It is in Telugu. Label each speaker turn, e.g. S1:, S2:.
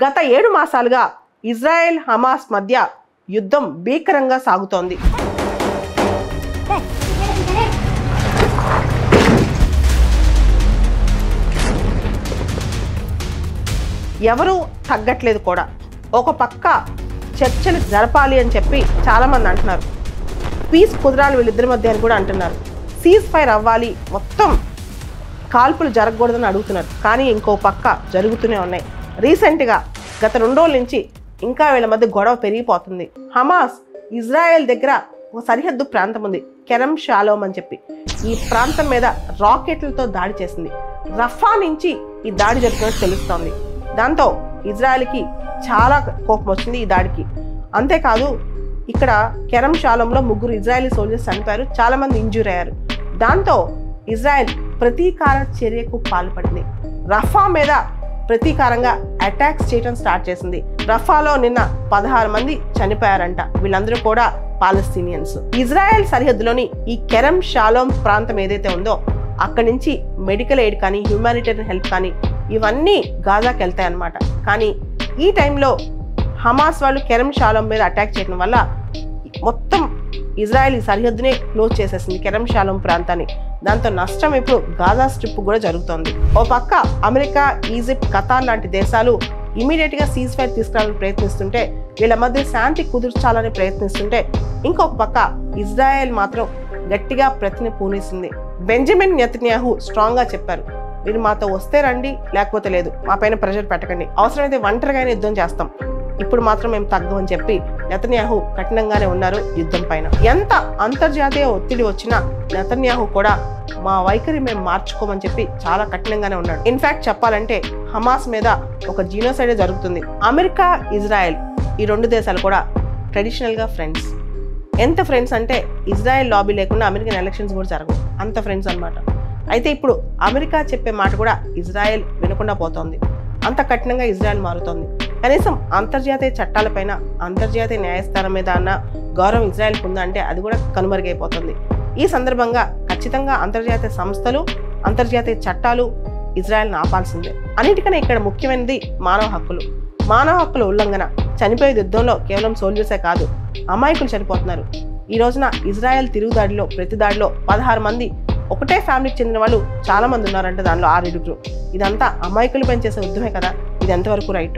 S1: గత 7 మాసాలుగా ఇజ్రాయెల్ హమాస్ మధ్య యుద్ధం భీకరంగా సాగుతోంది. ఎవరూ తగ్గట్లేదు కూడా. ఒక పక్క చర్చలు జరపాలి అని చెప్పి చాలామంది అంటున్నారు. పీస్ కుదరాలి వీళ్ళిద్దరి మధ్య అని కూడా అంటున్నారు. సీజ్ ఫైర్ అవ్వాలి, మొత్తం కాల్పులు జరగకూడదని అడుగుతున్నారు. కానీ ఇంకో పక్క జరుగుతూనే ఉన్నాయి. రీసెంట్గా గత 2 రోజుల నుంచి ఇంకా వీళ్ళ మధ్య గొడవ పెరిగిపోతుంది. హమాస్ ఇజ్రాయెల్ దగ్గర ఒక సరిహద్దు ప్రాంతం ఉంది, కెరమ్ షాలోమ్ అని చెప్పి. ఈ ప్రాంతం మీద రాకెట్లతో దాడి చేసింది. రఫా నుంచి ఈ దాడి జరుగుతున్నట్టు తెలుస్తోంది. దాంతో ఇజ్రాయెల్కి చాలా కోపం వచ్చింది ఈ దాడికి. అంతేకాదు, ఇక్కడ కెరమ్ షాలోమ్లో 3 ఇజ్రాయెలీ సోల్జర్స్ చనిపోయారు, చాలా మంది ఇంజ్యూర్ అయ్యారు. దాంతో ఇజ్రాయెల్ ప్రతీకార చర్యకు పాల్పడింది. రఫా మీద ప్రతీకారంగా అటాక్స్ చేయడం స్టార్ట్ చేసింది. రఫాలో నిన్న 16 మంది చనిపోయారంట. వీళ్ళందరూ కూడా పాలస్తీనియన్స్. ఇజ్రాయెల్ సరిహద్దులోని ఈ కెరమ్ షాలోమ్ ప్రాంతం ఏదైతే ఉందో అక్కడి నుంచి మెడికల్ ఎయిడ్ కానీ హ్యూమానిటేరియన్ హెల్ప్ కానీ ఇవన్నీ గాజాకి వెళ్తాయి అన్నమాట. కానీ ఈ టైంలో హమాస్ వాళ్ళు కెరమ్ షాలోమ్ మీద అటాక్ చేయడం వల్ల మొత్తం ఇజ్రాయెల్ ఈ సరిహద్దునే క్లోజ్ చేసేసింది, కెరమ్ షాలోమ్ ప్రాంతాన్ని. దాంతో నష్టం ఇప్పుడు గాజా స్ట్రిప్ కూడా జరుగుతోంది. ఓ పక్క అమెరికా, ఈజిప్ట్, ఖతార్ లాంటి దేశాలు ఇమీడియట్గా సీజ్ ఫైర్ తీసుకురావాలని ప్రయత్నిస్తుంటే, వీళ్ళ మధ్య శాంతి కుదుర్చాలని ప్రయత్నిస్తుంటే, ఇంకొక పక్క ఇజ్రాయెల్ మాత్రం గట్టిగా ప్రతిని పూనిస్తుంది. బెంజమిన్ నెతన్యాహు స్ట్రాంగ్గా చెప్పారు, మీరు మాతో వస్తే రండి, లేకపోతే లేదు, మా పైన ప్రెషర్ పెట్టకండి, అవసరమైతే ఒంటరిగానే యుద్ధం చేస్తాం, ఇప్పుడు మాత్రం మేము తగ్గమని చెప్పి నెతన్యాహు కఠినంగానే ఉన్నారు యుద్ధం పైన. ఎంత అంతర్జాతీయ ఒత్తిడి వచ్చినా నెతన్యాహు కూడా మా వైఖరి మేము మార్చుకోమని చెప్పి చాలా కఠినంగానే ఉన్నాడు. ఇన్ఫాక్ట్ చెప్పాలంటే హమాస్ మీద ఒక జీనోసైడ్ జరుగుతుంది. అమెరికా, ఇజ్రాయెల్ ఈ 2 దేశాలు కూడా ట్రెడిషనల్గా ఫ్రెండ్స్. ఎంత ఫ్రెండ్స్ అంటే ఇజ్రాయెల్ లాబీ లేకుండా అమెరికన్ ఎలక్షన్స్ కూడా జరగవు, అంత ఫ్రెండ్స్ అనమాట. అయితే ఇప్పుడు అమెరికా చెప్పే మాట కూడా ఇజ్రాయెల్ వినకుండా పోతోంది. అంత కఠినంగా ఇజ్రాయెల్ మారుతోంది. కనీసం అంతర్జాతీయ చట్టాలపైన, అంతర్జాతీయ న్యాయస్థానం మీద అన్న గౌరవం ఇజ్రాయెల్కి ఉందంటే అది కూడా కనుమరుగైపోతుంది. ఈ సందర్భంగా ఖచ్చితంగా అంతర్జాతీయ సంస్థలు, అంతర్జాతీయ చట్టాలు ఇజ్రాయెల్ని ఆపాల్సిందే. అన్నిటికన్నా ఇక్కడ ముఖ్యమైనది మానవ హక్కులు. మానవ హక్కుల ఉల్లంఘన. చనిపోయే యుద్ధంలో కేవలం సోల్జర్సే కాదు, అమాయకులు చనిపోతున్నారు. ఈ రోజున ఇజ్రాయెల్ తిరుగుదాడిలో, ప్రతి దాడిలో 16 మంది ఒకటే ఫ్యామిలీకి చెందిన వాళ్ళు చాలా మంది ఉన్నారంటే దానిలో 6 ఇదంతా అమాయకులు పనిచేసే యుద్ధమే కదా. ఇది ఎంతవరకు రైట్?